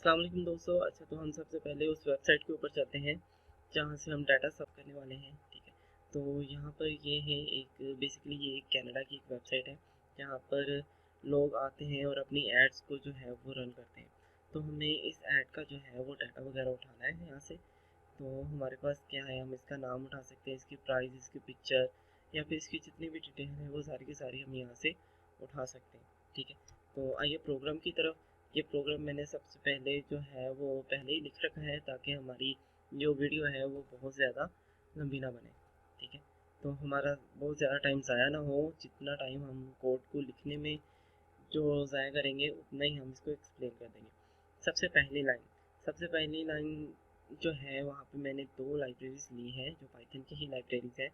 अस्सलाम वालेकुम दोस्तों। अच्छा, तो हम सबसे पहले उस वेबसाइट के ऊपर चलते हैं जहाँ से हम डाटा सब करने वाले हैं। ठीक है, तो यहाँ पर ये है एक बेसिकली ये एक कनाडा की एक वेबसाइट है जहाँ पर लोग आते हैं और अपनी एड्स को जो है वो रन करते हैं। तो हमें इस ऐड का जो है वो डाटा वगैरह उठाना है यहाँ से। तो हमारे पास क्या है, हम इसका नाम उठा सकते हैं, इसकी प्राइस, इसकी पिक्चर या फिर इसकी जितनी भी डिटेल है वो सारी की सारी हम यहाँ से उठा सकते हैं। ठीक है, तो आइए प्रोग्राम की तरफ। ये प्रोग्राम मैंने सबसे पहले जो है वो पहले ही लिख रखा है ताकि हमारी जो वीडियो है वो बहुत ज़्यादा लंबी ना बने। ठीक है, तो हमारा बहुत ज़्यादा टाइम ज़ाया ना हो। जितना टाइम हम कोड को लिखने में जो ज़ाया करेंगे उतना ही हम इसको एक्सप्लेन कर देंगे। सबसे पहली लाइन जो है वहाँ पे मैंने दो लाइब्रेरीज ली है जो पाइथन की ही लाइब्रेरीज है।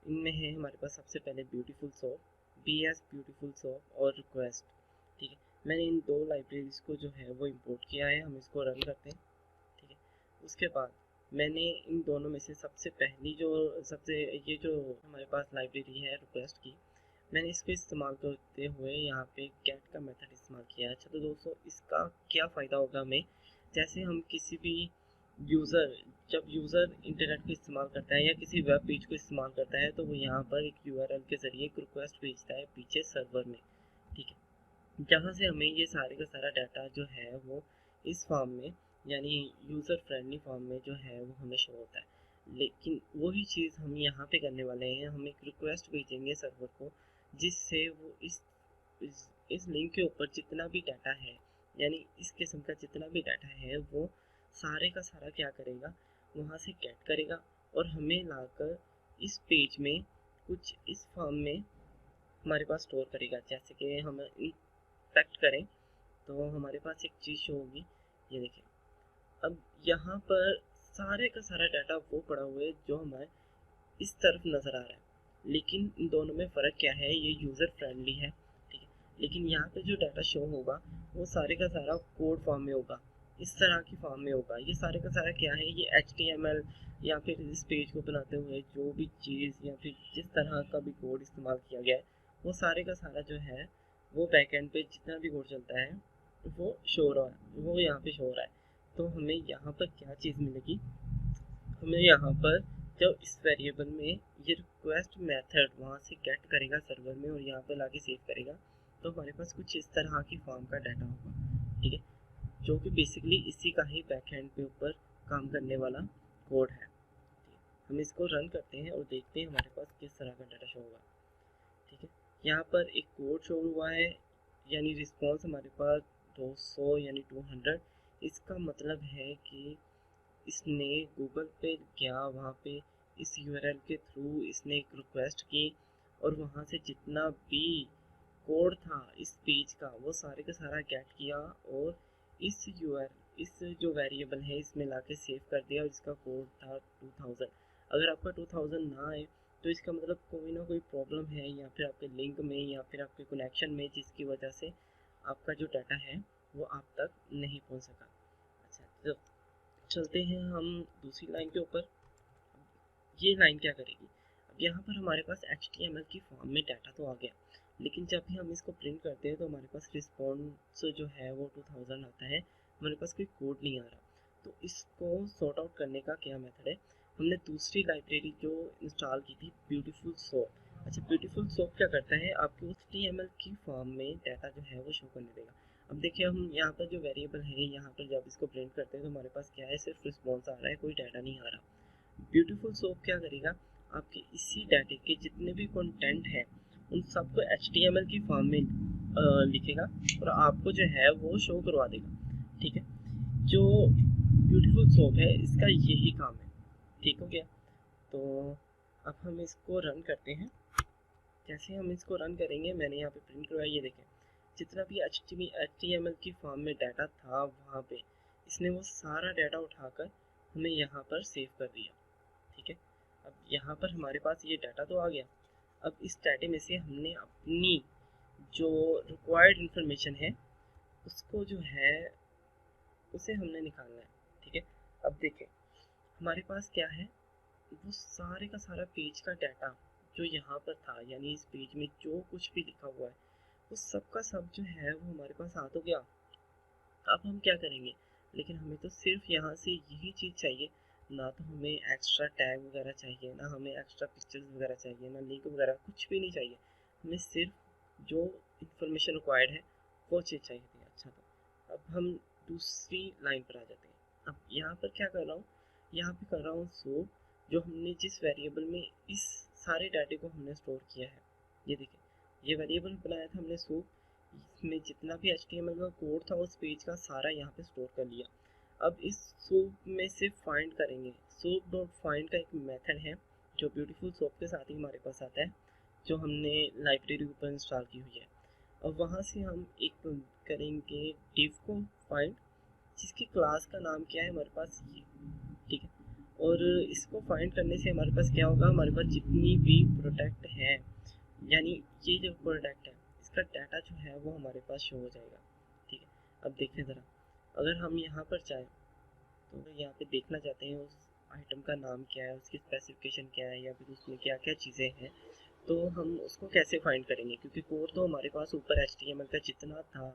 इनमें है हमारे पास सबसे पहले beautiful soft, BS beautiful soft और रिक्वेस्ट। ठीक है, मैंने इन दो लाइब्रेरीज को जो है वो इंपोर्ट किया है। हम इसको रन करते हैं। ठीक है, उसके बाद मैंने इन दोनों में से सबसे पहली जो सबसे ये जो हमारे पास लाइब्रेरी है रिक्वेस्ट की, मैंने इसको इस्तेमाल करते हुए यहाँ पे गेट का मेथड इस्तेमाल किया है। अच्छा, तो दोस्तों इसका क्या फ़ायदा होगा हमें, जैसे हम किसी भी यूज़र जब यूज़र इंटरनेट को इस्तेमाल करता है या किसी वेब पेज को इस्तेमाल करता है तो वो यहाँ पर एक URL के ज़रिए एक रिक्वेस्ट भेजता है पीछे सर्वर में। ठीक है, जहाँ से हमें ये सारे का सारा डाटा जो है वो इस फॉर्म में यानी यूज़र फ्रेंडली फॉर्म में जो है वो हमें शो होता है। लेकिन वही चीज़ हम यहाँ पे करने वाले हैं, हम एक रिक्वेस्ट भेजेंगे सर्वर को जिससे वो इस लिंक के ऊपर जितना भी डाटा है यानी इस किस्म का जितना भी डाटा है वो सारे का सारा क्या करेगा, वहाँ से गेट करेगा और हमें लाकर इस पेज में कुछ इस फॉर्म में हमारे पास स्टोर करेगा। जैसे कि हम इंस्पेक्ट करें तो हमारे पास एक चीज़ शो होगी, ये देखिए। अब यहाँ पर सारे का सारा डाटा वो पड़ा हुआ है जो हमारे इस तरफ नज़र आ रहा है। लेकिन इन दोनों में फ़र्क क्या है, ये यूज़र फ्रेंडली है। ठीक है, लेकिन यहाँ पे जो डाटा शो होगा वो सारे का सारा कोड फॉर्म में होगा, इस तरह की फॉर्म में होगा। ये सारे का सारा क्या है, ये HTML या फिर इस पेज को बनाते हुए जो भी चीज़ या फिर जिस तरह का भी कोड इस्तेमाल किया गया है वो सारे का सारा जो है वो बैकएंड पे जितना भी कोड चलता है वो शो हो रहा है, वो यहाँ पे शो हो रहा है। तो हमें यहाँ पर क्या चीज़ मिलेगी, हमें यहाँ पर जब इस वेरिएबल में ये रिक्वेस्ट मेथड वहाँ से गेट करेगा सर्वर में और यहाँ पर लाके सेव करेगा तो हमारे पास कुछ इस तरह की फॉर्म का डाटा होगा। ठीक है, जो कि बेसिकली इसी का ही बैकएंड पे ऊपर काम करने वाला कोड है। हम इसको रन करते हैं और देखते हैं हमारे पास किस तरह का डाटा शो होगा। ठीक है, यहाँ पर एक कोड शो हुआ है यानी रिस्पॉन्स हमारे पास 200 यानी 200। इसका मतलब है कि इसने गूगल पे गया, वहाँ पे इस URL के थ्रू इसने एक रिक्वेस्ट की और वहाँ से जितना भी कोड था इस पेज का वो सारे का सारा गेट किया और इस इस जो वेरिएबल है इसमें लाके सेव कर दिया और इसका कोड था 2000। अगर आपका 2000 ना आए तो इसका मतलब कोई ना कोई प्रॉब्लम है या फिर आपके लिंक में या फिर आपके कनेक्शन में जिसकी वजह से आपका जो डाटा है वो आप तक नहीं पहुंच सका। अच्छा, तो चलते हैं हम दूसरी लाइन के ऊपर। ये लाइन क्या करेगी, अब यहाँ पर हमारे पास HTML की फॉर्म में डाटा तो आ गया, लेकिन जब भी हम इसको प्रिंट करते हैं तो हमारे पास रिस्पॉन्स जो है वो 2000 आता है, हमारे पास कोई कोड नहीं आ रहा। तो इसको सॉर्ट आउट करने का क्या मेथड है, हमने दूसरी लाइब्रेरी जो इंस्टॉल की थी ब्यूटीफुल सॉफ्ट। अच्छा, ब्यूटीफुल सॉफ्ट क्या करता है, आपको HTML की फॉर्म में डाटा जो है वो शो करने देगा। अब देखिए, हम यहाँ पर जो वेरिएबल है यहाँ पर जब इसको प्रिंट करते हैं तो हमारे पास क्या है, सिर्फ रिस्पॉन्स आ रहा है, कोई डाटा नहीं आ रहा। ब्यूटीफुल सोप क्या करेगा, आपके इसी डाटे के जितने भी कंटेंट है उन सबको HTML की फॉर्म में लिखेगा और आपको जो है वो शो करवा देगा। ठीक है, जो ब्यूटीफुल सोप है इसका यही काम है। ठीक हो गया, तो अब हम इसको रन करते हैं। जैसे हम इसको रन करेंगे, मैंने यहाँ पे प्रिंट करवाया, ये देखें जितना भी HTML की फॉर्म में डाटा था वहाँ पे इसने वो सारा डाटा उठाकर हमें यहाँ पर सेव कर दिया। ठीक है, अब यहाँ पर हमारे पास ये डाटा तो आ गया। अब इस डाटे में से हमने अपनी जो रिक्वायर्ड इंफॉर्मेशन है उसको जो है उसे हमने निकालना है। ठीक है, अब देखें हमारे पास क्या है, वो सारे का सारा पेज का डाटा जो यहाँ पर था यानी इस पेज में जो कुछ भी लिखा हुआ है वो सब का सब जो है वो हमारे पास आ तो गया। अब हम क्या करेंगे, लेकिन हमें तो सिर्फ यहाँ से यही चीज़ चाहिए, ना तो हमें एक्स्ट्रा टैग वगैरह चाहिए, ना हमें एक्स्ट्रा पिक्चर्स वगैरह चाहिए, ना लिंक वगैरह, कुछ भी नहीं चाहिए। हमें सिर्फ जो इंफॉर्मेशन रिक्वायर्ड है वो चीज़ चाहिए थी। अच्छा, तो अब हम दूसरी लाइन पर आ जाते हैं। अब यहाँ पर क्या कर रहा हूँ, यहाँ पे कर रहा हूँ सो जो हमने जिस वेरिएबल में इस सारे डाटे को हमने स्टोर किया है, ये देखिए ये वेरिएबल बनाया था हमने सो, इसमें जितना भी HTML का कोड था उस पेज का सारा यहाँ पे स्टोर कर लिया। अब इस सोप में से फाइंड करेंगे। सोप डॉट फाइंड का एक मेथड है जो ब्यूटीफुल सोप के साथ ही हमारे पास आता है, जो हमने लाइब्रेरी के ऊपर इंस्टॉल की हुई है। अब वहाँ से हम एक करेंगे div को फाइंड, जिसकी क्लास का नाम क्या है हमारे पास ये, ठीक है। और इसको फाइंड करने से हमारे पास क्या होगा, हमारे पास जितनी भी प्रोडक्ट है, यानी ये जो प्रोडक्ट है इसका डाटा जो है वो हमारे पास शो हो जाएगा, ठीक है। अब देखें ज़रा, अगर हम यहाँ पर चाहें तो यहाँ पे देखना चाहते हैं उस आइटम का नाम क्या है, उसकी स्पेसिफिकेशन क्या है, या फिर उसमें क्या क्या चीज़ें हैं, तो हम उसको कैसे फाइंड करेंगे, क्योंकि कोड तो हमारे पास ऊपर HTML का जितना था,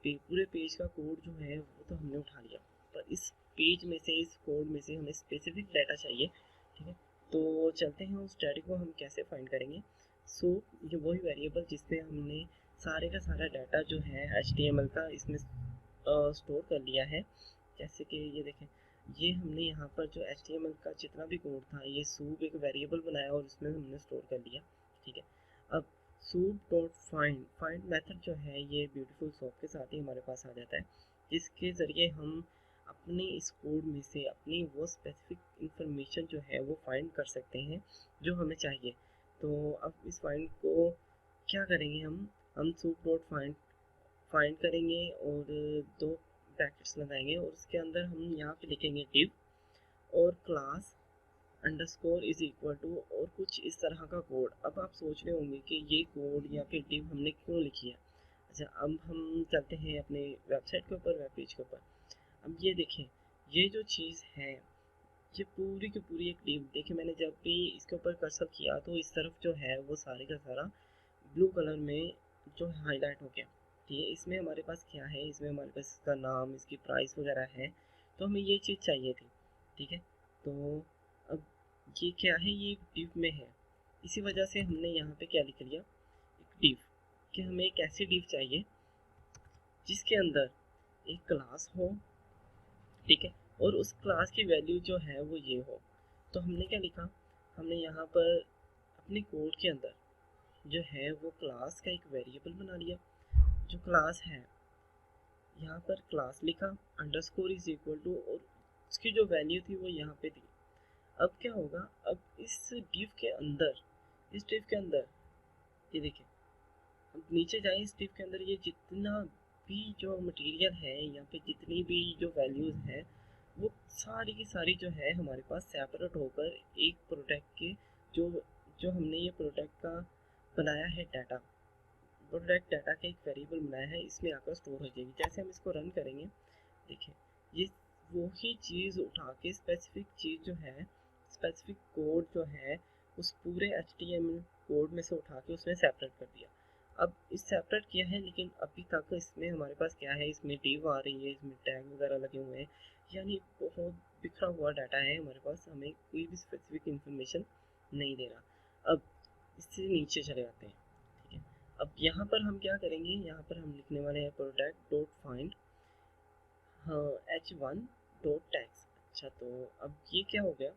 पूरे पेज का कोड जो है वो तो हमने उठा लिया, पर इस पेज में से, इस कोड में से हमें स्पेसिफिक डाटा चाहिए, ठीक है। तो चलते हैं उस डाटा को हम कैसे फाइंड करेंगे। सो ये वही वेरिएबल जिसमें हमने सारे का सारा डाटा जो है HTML का इसमें स्टोर कर लिया है। जैसे कि ये देखें, ये हमने यहाँ पर जो HTML का जितना भी कोड था ये सूप एक वेरिएबल बनाया और उसमें हमने स्टोर कर लिया, ठीक है। अब soup dot find, find method जो है ये ब्यूटीफुल सोप के साथ ही हमारे पास आ जाता है, जिसके ज़रिए हम अपने इस कोड में से अपनी वो स्पेसिफिक इंफॉर्मेशन जो है वो फाइंड कर सकते हैं जो हमें चाहिए। तो अब इस फाइंड को क्या करेंगे, हम सूप डॉट फाइंड फाइंड करेंगे और दो ब्रैकेट्स लगाएंगे और उसके अंदर हम यहाँ पे लिखेंगे div और class underscore is equal to और कुछ इस तरह का कोड। अब आप सोच रहे होंगे कि ये कोड या फिर div हमने क्यों लिखी है। अच्छा, अब हम चलते हैं अपने वेबसाइट के ऊपर, वेब पेज के ऊपर। अब ये देखें, ये जो चीज़ है ये पूरी की पूरी एक div, देखिए मैंने जब भी इसके ऊपर कर्सर किया तो इस तरफ जो है वो सारे का सारा ब्लू कलर में जो हाईलाइट हो गया, ठीक है। इसमें हमारे पास क्या है, इसमें हमारे पास इसका नाम, इसकी प्राइस वगैरह है, तो हमें ये चीज़ चाहिए थी, ठीक है। तो अब ये क्या है, ये डिव में है, इसी वजह से हमने यहाँ पे क्या लिख लिया, एक डिव, कि हमें एक ऐसी डिव चाहिए जिसके अंदर एक क्लास हो, ठीक है, और उस क्लास की वैल्यू जो है वो ये हो। तो हमने क्या लिखा, हमने यहाँ पर अपने कोड के अंदर जो है वो क्लास का एक वेरिएबल बना लिया, जो क्लास है यहाँ पर क्लास लिखा, अंडरस्कोर इज इक्वल टू, और उसकी जो वैल्यू थी वो यहाँ पे दी। अब क्या होगा, अब इस डिव के अंदर, इस डिव के अंदर ये देखिए, अब नीचे जाए, इस डिव के अंदर ये जितना भी जो मटेरियल है, यहाँ पे जितनी भी जो वैल्यूज है वो सारी की सारी जो है हमारे पास सेपरेट होकर एक प्रोडक्ट के, जो जो हमने ये प्रोडक्ट का बनाया है डाटा, प्रोडक्ट डाटा का एक वेरिएबल बनाया है, इसमें आकर स्टोर हो जाएगी। जैसे हम इसको रन करेंगे, देखिए ये वही चीज़ उठा के स्पेसिफिक चीज़ जो है, स्पेसिफिक कोड जो है उस पूरे HTML कोड में से उठा के उसने सेपरेट कर दिया। अब इस सेपरेट किया है, लेकिन अभी तक इसमें हमारे पास क्या है, इसमें div आ रही है, इसमें टैग वगैरह लगे हुए हैं, यानी बहुत बिखरा हुआ डाटा है हमारे पास, हमें कोई भी स्पेसिफिक इंफॉर्मेशन नहीं दे रहा। अब इससे नीचे चले जाते हैं, ठीक है। अब यहाँ पर हम क्या करेंगे, यहाँ पर हम लिखने वाले हैं प्रोडक्ट डॉट फाइंड, हाँ, H1 डॉट टैग्स। अच्छा, तो अब ये क्या हो गया,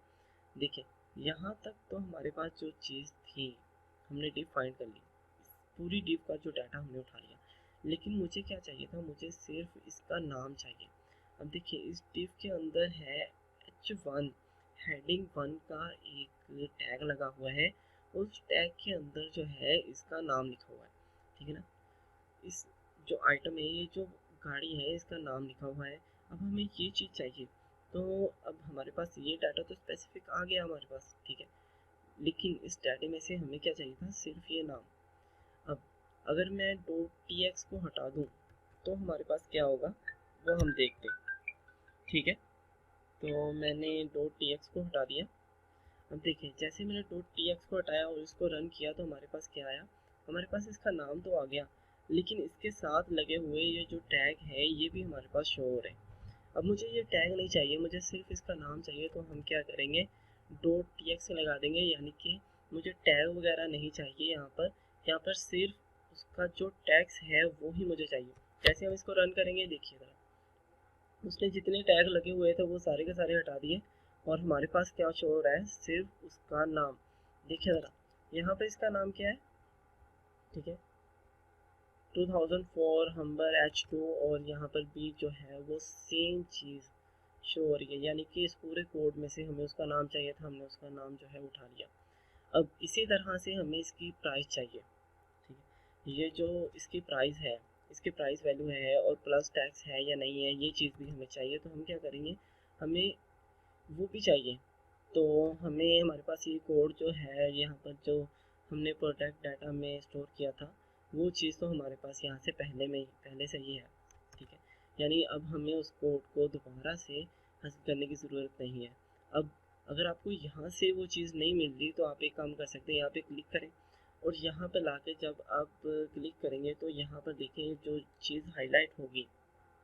देखिए यहाँ तक तो हमारे पास जो चीज़ थी हमने डिव फाइंड कर ली, पूरी डिव का जो डाटा हमने उठा लिया, लेकिन मुझे क्या चाहिए था, मुझे सिर्फ इसका नाम चाहिए। अब देखिए इस डिव के अंदर है H1 हेडिंग 1 का एक टैग लगा हुआ है, उस टैग के अंदर जो है इसका नाम लिखा हुआ है, ठीक है ना। इस जो आइटम है, ये जो गाड़ी है, इसका नाम लिखा हुआ है। अब हमें ये चीज़ चाहिए, तो अब हमारे पास ये डाटा तो स्पेसिफिक आ गया हमारे पास, ठीक है, लेकिन इस डाटे में से हमें क्या चाहिए था, सिर्फ ये नाम। अब अगर मैं डॉट टी एक्स को हटा दूँ तो हमारे पास क्या होगा वो हम देखते हैं, ठीक है। तो मैंने डॉट टी एक्स को हटा दिया। अब देखिए जैसे मैंने डॉट टी एक्स को हटाया और इसको रन किया तो हमारे पास क्या आया, हमारे पास इसका नाम तो आ गया, लेकिन इसके साथ लगे हुए ये जो टैग है ये भी हमारे पास शो हो रहे हैं। अब मुझे ये टैग नहीं चाहिए, मुझे सिर्फ इसका नाम चाहिए, तो हम क्या करेंगे, .tx लगा देंगे, यानी कि मुझे टैग वगैरह नहीं चाहिए यहाँ पर सिर्फ उसका जो टैग्स है वो ही मुझे चाहिए। जैसे हम इसको रन करेंगे, देखिए ज़रा, उसने जितने टैग लगे हुए थे वो सारे के सारे हटा दिए, और हमारे पास क्या शो हो रहा है, सिर्फ उसका नाम। देखिए ज़रा, यहाँ पे इसका नाम क्या है, ठीक है, 2004 हम्बर H2, और यहाँ पर भी जो है वो सेम चीज़ शो हो रही है, यानी कि इस पूरे कोड में से हमें उसका नाम चाहिए था, हमने उसका नाम जो है उठा लिया। अब इसी तरह से हमें इसकी प्राइस चाहिए, ठीक है, ये जो इसकी प्राइस है, इसकी प्राइस वैल्यू है और प्लस टैक्स है या नहीं है, ये चीज़ भी हमें चाहिए। तो हम क्या करेंगे, हमें वो भी चाहिए। तो हमें, हमारे पास ये कोड जो है, यहाँ पर जो हमने प्रोडक्ट डाटा में स्टोर किया था, वो चीज़ तो हमारे पास यहाँ से पहले से ही है, ठीक है, यानी अब हमें उस कोड को दोबारा से हासिल करने की ज़रूरत नहीं है। अब अगर आपको यहाँ से वो चीज़ नहीं मिल रही, तो आप एक काम कर सकते हैं, यहाँ पे क्लिक करें, और यहाँ पर लाके जब आप क्लिक करेंगे तो यहाँ पर देखें जो चीज़ हाईलाइट होगी,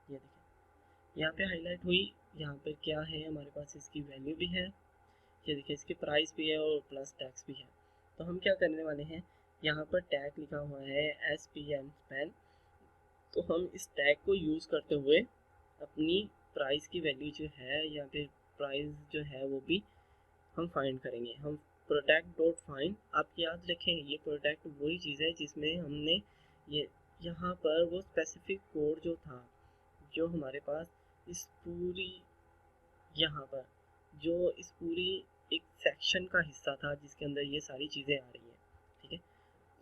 ये देखें यहाँ पे हाईलाइट हुई, यहाँ पर क्या है, हमारे पास इसकी वैल्यू भी है, ये देखिए इसकी प्राइस भी है और प्लस टैक्स भी है। तो हम क्या करने वाले हैं, यहाँ पर टैग लिखा हुआ है SPN स्पैन, तो हम इस टैग को यूज़ करते हुए अपनी प्राइस की वैल्यू जो है, या फिर प्राइस जो है वो भी हम फाइंड करेंगे। हम प्रोडक्ट डॉट फाइंड, आप याद रखें ये प्रोडक्ट वही चीज़ है जिसमें हमने ये यहाँ पर वो स्पेसिफिक कोड जो था, जो हमारे पास इस पूरी, यहाँ पर जो इस पूरी एक सेक्शन का हिस्सा था जिसके अंदर ये सारी चीज़ें आ रही हैं, ठीक है,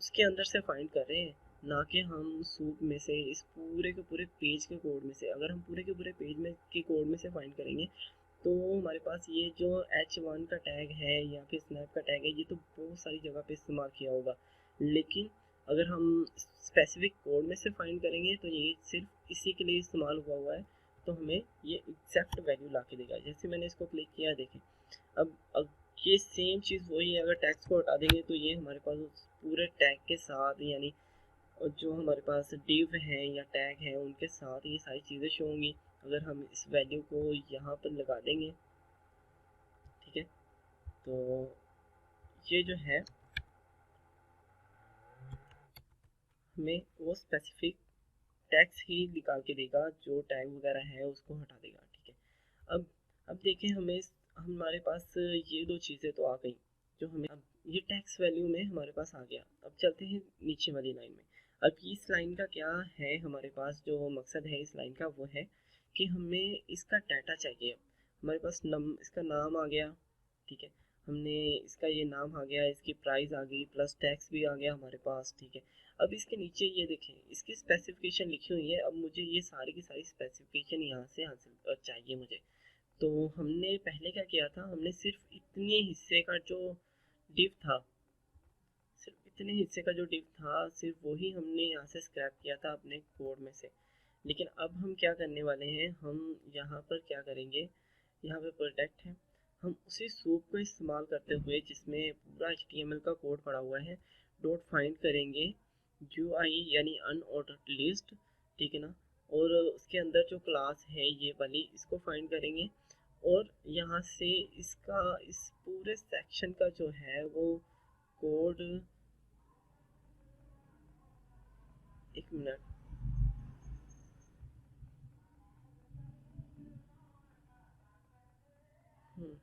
उसके अंदर से फाइंड कर रहे हैं, ना कि हम सूप में से, इस पूरे के पूरे पेज के कोड में से। अगर हम पूरे के पूरे पेज में के कोड में से फाइंड करेंगे, तो हमारे पास ये जो H1 का टैग है या फिर स्नैप का टैग है, ये तो बहुत सारी जगह पे इस्तेमाल किया होगा, लेकिन अगर हम स्पेसिफिक कोड में से फाइंड करेंगे तो ये सिर्फ इसी के लिए इस्तेमाल हुआ है, तो हमें ये एग्जैक्ट वैल्यू ला के देगा। जैसे मैंने इसको क्लिक किया, देखें अब ये सेम चीज़ वही है, अगर टैग्स को हटा देंगे तो ये हमारे पास उस पूरे टैग के साथ, यानी जो हमारे पास डिव है या टैग है उनके साथ ये सारी चीज़ें शो होंगी। अगर हम इस वैल्यू को यहाँ पर लगा देंगे, ठीक है, तो ये जो है हमें वो स्पेसिफिक टैग्स ही निकाल के देगा, जो टैग वगैरह है उसको हटा देगा, ठीक है। अब देखें, हमारे पास ये दो चीज़ें तो आ गई जो हमें, अब ये टैक्स वैल्यू में हमारे पास आ गया। अब चलते हैं नीचे वाली लाइन में। अब इस लाइन का क्या है, हमारे पास जो मकसद है इस लाइन का वो है कि हमें इसका डाटा चाहिए। हमारे पास इसका नाम आ गया, ठीक है, हमने इसका ये नाम आ गया, इसकी प्राइस आ गई, प्लस टैक्स भी आ गया हमारे पास, ठीक है। अब इसके नीचे ये देखें, इसकी स्पेसिफिकेशन लिखी हुई है। अब मुझे ये सारी की सारी स्पेसिफिकेशन यहाँ से हासिल चाहिए मुझे। तो हमने पहले क्या किया था, हमने सिर्फ इतने हिस्से का जो डिव था, सिर्फ इतने हिस्से का जो डिव था, सिर्फ वही हमने यहाँ से स्क्रैप किया था अपने कोड में से। लेकिन अब हम क्या करने वाले हैं, हम यहाँ पर क्या करेंगे, यहाँ पे प्रोडक्ट है, हम उसी सूप को इस्तेमाल करते हुए जिसमें पूरा HTML का कोड पड़ा हुआ है, डॉट फाइंड करेंगे UI यानी अनऑर्डर्ड लिस्ट, ठीक है ना, और उसके अंदर जो क्लास है ये वाली, इसको फाइंड करेंगे, और यहाँ से इसका, इस पूरे सेक्शन का जो है वो कोड, एक मिनट, हम्म,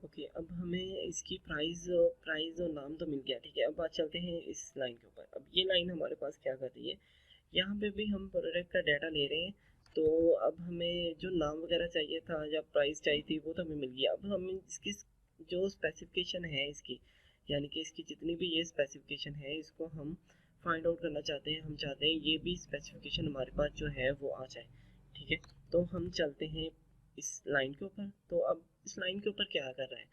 ओके, अब हमें इसकी प्राइस प्राइस और नाम तो मिल गया, ठीक है। अब बात चलते हैं इस लाइन के ऊपर। अब ये लाइन हमारे पास क्या कर रही है, यहाँ पे भी हम प्रोडक्ट का डाटा ले रहे हैं। तो अब हमें जो नाम वगैरह चाहिए था या प्राइस चाहिए थी वो तो हमें मिल गया। अब हम इसकी जो स्पेसिफिकेशन है इसकी, यानी कि इसकी जितनी भी ये स्पेसिफिकेशन है इसको हम फाइंड आउट करना चाहते हैं। हम चाहते हैं ये भी स्पेसिफिकेशन हमारे पास जो है वो आ जाए, ठीक है। तो हम चलते हैं इस लाइन के ऊपर। तो अब इस लाइन के ऊपर क्या कर रहा है,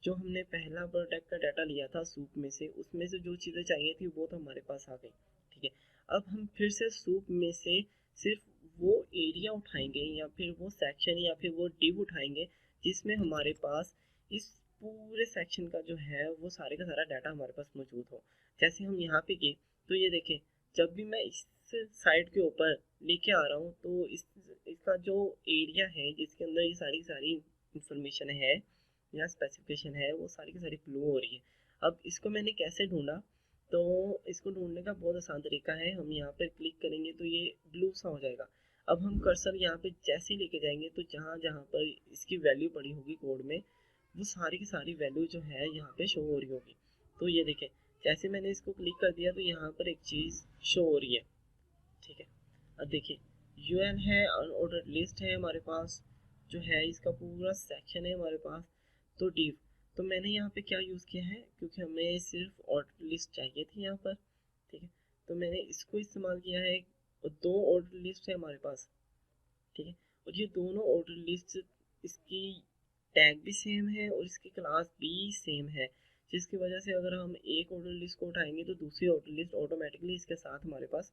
जो हमने पहला प्रोडक्ट का डाटा लिया था सूप में से, उसमें से जो चीज़ें चाहिए थी वो तो हमारे पास आ गई, ठीक है। अब हम फिर से सूप में से सिर्फ वो एरिया उठाएंगे या फिर वो सेक्शन या फिर वो डिव उठाएंगे जिसमें हमारे पास इस पूरे सेक्शन का जो है वो सारे का सारा डाटा हमारे पास मौजूद हो। जैसे हम यहाँ पे गए तो ये देखें, जब भी मैं इस साइड के ऊपर लेके आ रहा हूँ तो इसका जो एरिया है जिसके अंदर ये सारी सारी इंफॉर्मेशन है या स्पेसिफिकेशन है वो सारी की सारी ब्लू हो रही है। अब इसको मैंने कैसे ढूंढा, तो इसको ढूंढने का बहुत आसान तरीका है। हम यहाँ पर क्लिक करेंगे तो ये ब्लू सा हो जाएगा। अब हम कर्सर यहाँ पे जैसे ही लेके जाएंगे तो जहाँ जहाँ पर इसकी वैल्यू पड़ी होगी कोड में, वो सारी की सारी वैल्यू जो है यहाँ पे शो हो रही होगी। तो ये देखें, जैसे मैंने इसको क्लिक कर दिया तो यहाँ पर एक चीज़ शो हो रही है, ठीक है। अब देखिए, यूएल है, अनऑर्डर्ड लिस्ट है हमारे पास, जो है इसका पूरा सेक्शन है हमारे पास। तो डिव, तो मैंने यहाँ पे क्या यूज़ किया है, क्योंकि हमें सिर्फ ऑर्डर लिस्ट चाहिए थी यहाँ पर, ठीक है। तो मैंने इसको इस्तेमाल किया है। और दो ऑर्डर लिस्ट है हमारे पास, ठीक है। और ये दोनों ऑर्डर लिस्ट, इसकी टैग भी सेम है और इसकी क्लास भी सेम है, जिसकी वजह से अगर हम एक ऑर्डर लिस्ट को उठाएंगे तो दूसरी ऑर्डर लिस्ट ऑटोमेटिकली इसके साथ हमारे पास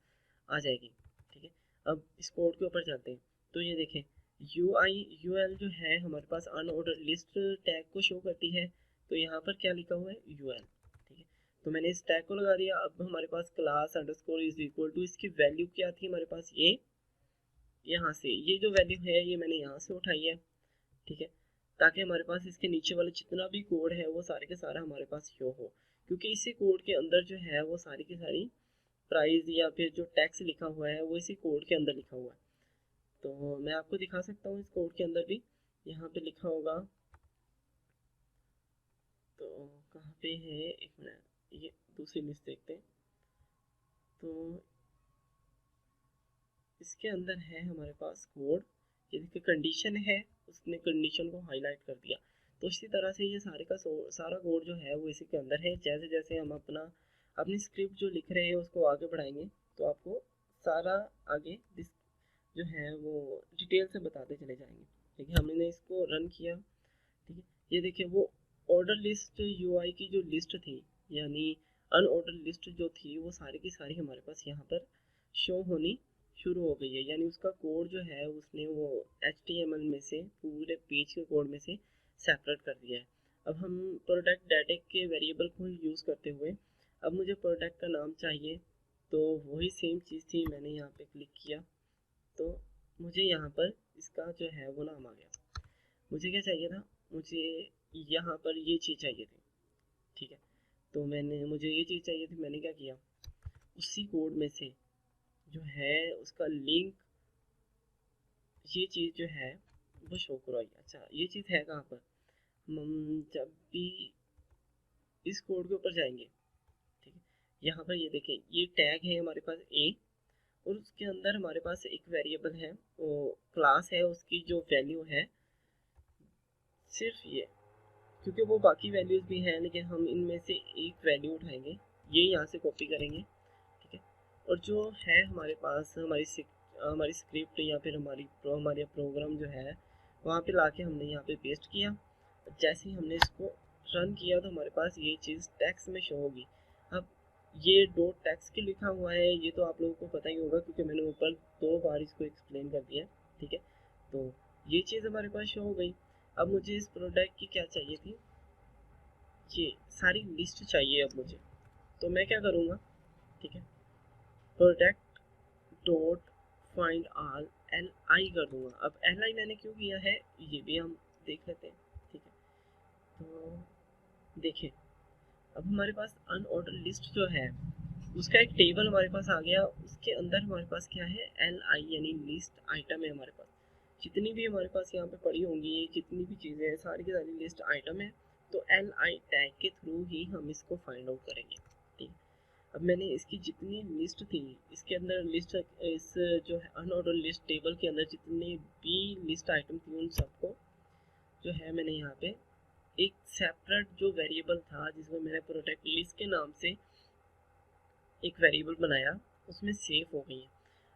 आ जाएगी, ठीक है। अब इस कोड के ऊपर चलते हैं। तो ये देखें, यू एल जो है हमारे पास अनऑर्डर लिस्ट टैग को शो करती है। तो यहाँ पर क्या लिखा हुआ है, यू एल, ठीक है। तो मैंने इस टैग को लगा दिया। अब हमारे पास class underscore is equal to, इसकी वैल्यू क्या थी हमारे पास, ये यहाँ से ये जो वैल्यू है ये मैंने यहाँ से उठाई है, ठीक है। ताकि हमारे पास इसके नीचे वाले जितना भी कोड है वो सारे के सारा हमारे पास शो हो, क्योंकि इसी कोड के अंदर जो है वो सारी की सारी प्राइस या फिर जो टैक्स लिखा हुआ है वो इसी कोड के अंदर लिखा हुआ है। तो मैं आपको दिखा सकता हूँ इस कोड के अंदर भी यहाँ पे लिखा होगा। तो कहाँ पे है, एक मिनट, ये दूसरी लिस्ट देखते हैं। तो इसके अंदर है हमारे पास कोड, ये देखिए कंडीशन है, उसने कंडीशन को हाईलाइट कर दिया। तो इसी तरह से ये सारे का सारा कोड जो है वो इसी के अंदर है। जैसे जैसे हम अपनी स्क्रिप्ट जो लिख रहे हैं उसको आगे बढ़ाएंगे तो आपको सारा आगे जो है वो डिटेल से बताते चले जाएंगे। देखिए हमने इसको रन किया, ठीक है। ये देखिए वो ऑर्डर लिस्ट यूआई की जो लिस्ट थी, यानी अनऑर्डर लिस्ट जो थी वो सारी की सारी हमारे पास यहाँ पर शो होनी शुरू हो गई है। यानी उसका कोड जो है उसने वो HTML में से पूरे पेज के कोड में से सेपरेट कर दिया है। अब हम प्रोडक्ट डाटा के वेरिएबल को यूज़ करते हुए, अब मुझे प्रोडक्ट का नाम चाहिए। तो वही सेम चीज़ थी, मैंने यहाँ पे क्लिक किया तो मुझे यहाँ पर इसका जो है वो नाम आ गया। मुझे क्या चाहिए था, मुझे यहाँ पर ये चीज़ चाहिए थी, ठीक है। तो मुझे ये चीज़ चाहिए थी, मैंने क्या किया, उसी कोड में से जो है उसका लिंक, ये चीज़ जो है वो शो करवाई। अच्छा ये चीज़ है कहाँ पर, हम जब भी इस कोड के ऊपर जाएंगे, ठीक है, यहाँ पर ये देखें ये टैग है हमारे पास ए, और उसके अंदर हमारे पास एक वेरिएबल है, वो क्लास है, उसकी जो वैल्यू है सिर्फ ये, क्योंकि वो बाकी वैल्यूज़ भी हैं लेकिन हम इनमें से एक वैल्यू उठाएंगे, ये यहाँ से कॉपी करेंगे, ठीक है। और जो है हमारे पास हमारी स्क्रिप्ट या फिर हमारा प्रोग्राम जो है वहाँ पे लाके हमने यहाँ पे पेस्ट किया। जैसे ही हमने इसको रन किया तो हमारे पास ये चीज़ टेक्स्ट में शो होगी। अब ये डॉट टेक्स्ट के लिखा हुआ है, ये तो आप लोगों को पता ही होगा क्योंकि मैंने ऊपर 2 बार इसको एक्सप्लेन कर दिया, ठीक है। तो ये चीज़ हमारे पास शो हो गई। अब मुझे इस प्रोडक्ट की क्या चाहिए थी, ये सारी लिस्ट चाहिए अब मुझे। तो मैं क्या करूँगा, ठीक है, product dot find all LI कर दूंगा। अब LI मैंने क्यों किया है ये भी हम देख लेते हैं, ठीक है। तो देखिए, अब हमारे पास अनऑर्डर लिस्ट जो है उसका एक टेबल हमारे पास आ गया। उसके अंदर हमारे पास क्या है, LI यानी लिस्ट आइटम है हमारे पास। जितनी भी हमारे पास यहाँ पे पड़ी होंगी, जितनी भी चीज़ें हैं सारी की सारी लिस्ट आइटम है। तो li टैग के थ्रू ही हम इसको फाइंड आउट करेंगे। ठीक है, अब मैंने इसकी जितनी लिस्ट थी इसके अंदर लिस्ट, इस जो है अनऑर्डर लिस्ट टेबल के अंदर जितने भी लिस्ट आइटम थी उन सबको जो है मैंने यहाँ पे एक सेपरेट जो वेरिएबल था जिसमें मैंने प्रोडक्ट लिस्ट के नाम से एक वेरिएबल बनाया उसमें सेव हो गई है।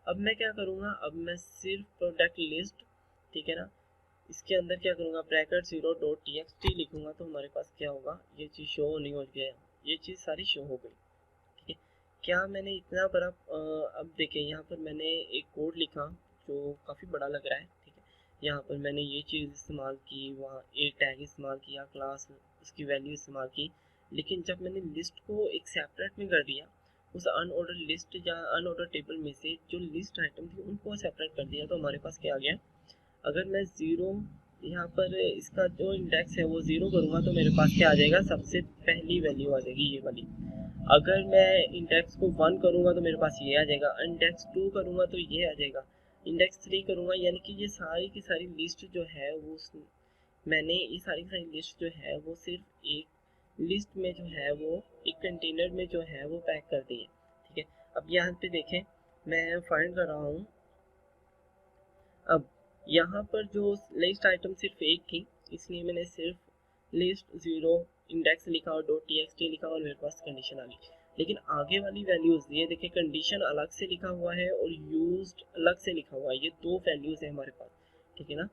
अब मैं क्या करूँगा, अब मैं सिर्फ प्रोडक्ट लिस्ट, ठीक है ना, इसके अंदर क्या करूँगा, ब्रैकेट 0.txt लिखूंगा तो हमारे पास क्या होगा, ये चीज़ शो नहीं हो गया, ये चीज़ सारी शो हो गई। ठीक है, क्या मैंने इतना बड़ा अब देखिए यहाँ पर मैंने एक कोड लिखा जो काफ़ी बड़ा लग रहा है। ठीक है, यहाँ पर मैंने ये चीज़ इस्तेमाल की, वहाँ एक टैग इस्तेमाल किया, क्लास उसकी वैल्यू इस्तेमाल की, लेकिन जब मैंने लिस्ट को एक सेपरेट में कर दिया, उस अनऑर्डर लिस्ट या अनऑर्डर टेबल में से जो लिस्ट आइटम थी उनको सेपरेट कर दिया, तो हमारे पास क्या आ गया, अगर मैं ज़ीरो यहाँ पर इसका जो इंडेक्स है वो ज़ीरो करूँगा तो मेरे पास क्या आ जाएगा, सबसे पहली वैल्यू आ जाएगी ये वाली। अगर मैं इंडेक्स को 1 करूँगा तो मेरे पास ये आ जाएगा, इंडेक्स 2 करूँगा तो ये आ जाएगा, इंडेक्स 3 करूँगा, यानी कि ये सारी की सारी लिस्ट जो है वो मैंने ये सारी की सारी लिस्ट जो है वो सिर्फ एक लिस्ट में जो है वो एक कंटेनर में जो है वो पैक कर दी है। ठीक है, अब यहाँ पे देखें मैं फाइंड कर रहा हूँ, अब यहाँ पर जो लिस्ट आइटम सिर्फ एक थी इसलिए मैंने सिर्फ लिस्ट 0 इंडेक्स लिखा और .txt लिखा और मेरे पास कंडीशन आ गई। लेकिन आगे वाली वैल्यूज़ ये देखिए कंडीशन अलग से लिखा हुआ है और यूज्ड अलग से लिखा हुआ है, ये दो वैल्यूज़ है हमारे पास। ठीक है ना,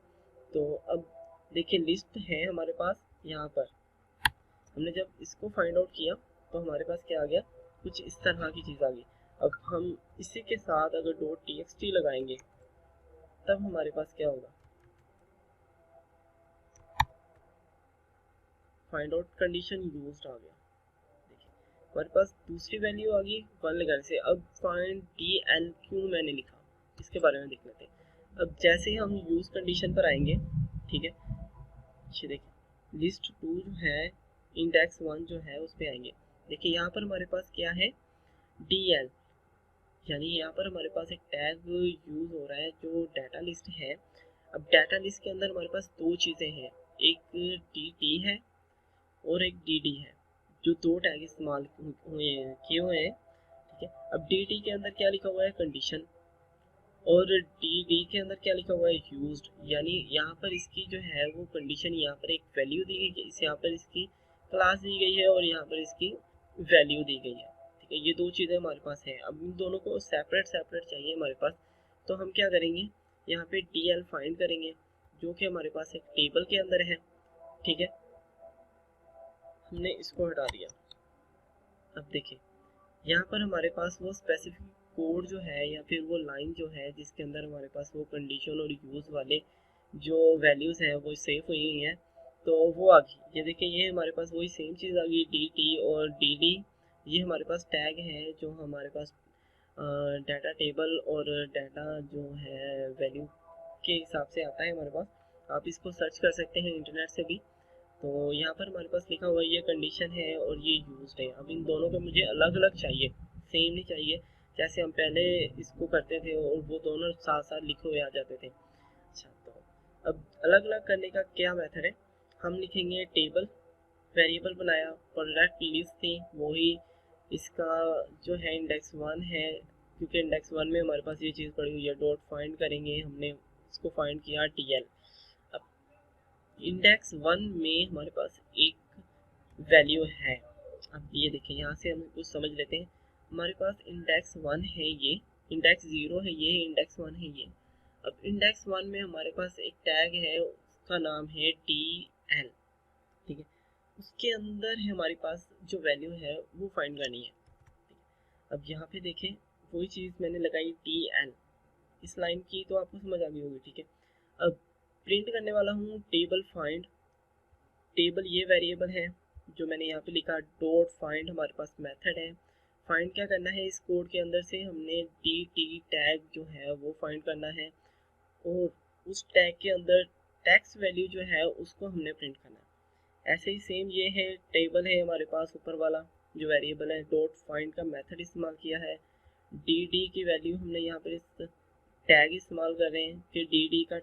तो अब देखिए लिस्ट है हमारे पास, यहाँ पर हमने जब इसको फाइंड आउट किया तो हमारे पास क्या आ गया, कुछ इस तरह की चीज़ आ गई। अब हम इसी के साथ अगर .txt लगाएंगे तब हमारे पास क्या होगा, फाइंड आउट कंडीशन यूज्ड आ गया। देखिए हमारे पास दूसरी वैल्यू आ गई 1 लगाने से। अब फाइंड डी एल क्यों मैंने लिखा इसके बारे में देख लेते हैं। अब जैसे ही हम यूज कंडीशन पर आएंगे, ठीक है, ये देखिए लिस्ट 2 जो है इंडेक्स 1 जो है उस पर आएंगे। देखिए यहाँ पर हमारे पास क्या है, डी एल, यानी यहाँ पर हमारे पास एक टैग यूज हो रहा है जो डाटा लिस्ट है। अब डाटा लिस्ट के अंदर हमारे पास दो चीज़ें हैं, एक डी टी है और एक डी डी है, जो दो टैग इस्तेमाल किए हुए हैं। ठीक है, अब डी टी के अंदर क्या लिखा हुआ है, कंडीशन, और डी डी के अंदर क्या लिखा हुआ है, यूज्ड, यानी यहाँ पर इसकी जो है वो कंडीशन, यहाँ पर एक वैल्यू दी गई है, इस यहाँ पर इसकी क्लास दी गई है और यहाँ पर इसकी वैल्यू दी गई है। ठीक है, ये दो चीज़ें हमारे पास हैं। अब इन दोनों को सेपरेट सेपरेट चाहिए हमारे पास, तो हम क्या करेंगे, यहाँ पे डी एल फाइंड करेंगे जो कि हमारे पास एक टेबल के अंदर है। ठीक है, हमने इसको हटा दिया। अब देखिए यहाँ पर हमारे पास वो स्पेसिफिक कोड जो है या फिर वो लाइन जो है जिसके अंदर हमारे पास वो कंडीशन और यूज़ वाले जो वैल्यूज़ हैं वो सेव हुई हुई हैं, तो वो आ गई। ये देखिए ये हमारे पास वही सेम चीज़ आ गई, डी टी और डी डी, ये हमारे पास टैग है जो हमारे पास डाटा टेबल और डाटा जो है वैल्यू के हिसाब से आता है हमारे पास। आप इसको सर्च कर सकते हैं इंटरनेट से भी। तो यहाँ पर हमारे पास लिखा हुआ ये कंडीशन है और ये यूज्ड है। अब इन दोनों को मुझे अलग अलग चाहिए, सेम नहीं चाहिए जैसे हम पहले इसको करते थे और वो दोनों साथ साथ लिखे हुए आ जाते थे। अच्छा, तो अब अलग अलग करने का क्या मेथड है, हम लिखेंगे टेबल, वेरिएबल बनाया, प्रोडक्ट लिस्ट थी वही, इसका जो है इंडेक्स 1 है क्योंकि इंडेक्स 1 में हमारे पास ये चीज़ पड़ी हुई है, डॉट फाइंड करेंगे, हमने इसको फाइंड किया टी एल। इंडेक्स 1 में हमारे पास एक वैल्यू है। अब ये देखिए यहाँ से हम कुछ समझ लेते हैं, हमारे पास इंडेक्स 1 है, ये इंडेक्स 0 है, ये इंडेक्स 1 है ये। अब इंडेक्स 1 में हमारे पास एक टैग है उसका नाम है टी एल। ठीक है, उसके अंदर है हमारे पास जो वैल्यू है वो फाइंड करनी है। अब यहाँ पे देखें वही चीज़ मैंने लगाई टी एल, इस लाइन की तो आपको समझ आ गई होगी। ठीक है, अब प्रिंट करने वाला हूँ टेबल फाइंड, टेबल ये वेरिएबल है जो मैंने यहाँ पे लिखा, डॉट फाइंड हमारे पास मेथड है। फाइंड क्या करना है, इस कोड के अंदर से हमने डी टी टैग जो है वो फाइंड करना है और उस टैग के अंदर टेक्स्ट वैल्यू जो है उसको हमने प्रिंट करना है। ऐसे ही सेम ये है, टेबल है हमारे पास ऊपर वाला जो वेरिएबल है, डॉट फाइंड का मेथड इस्तेमाल किया है, डी डी की वैल्यू हमने यहाँ पर इस टैग इस्तेमाल कर रहे हैं, फिर डी डी का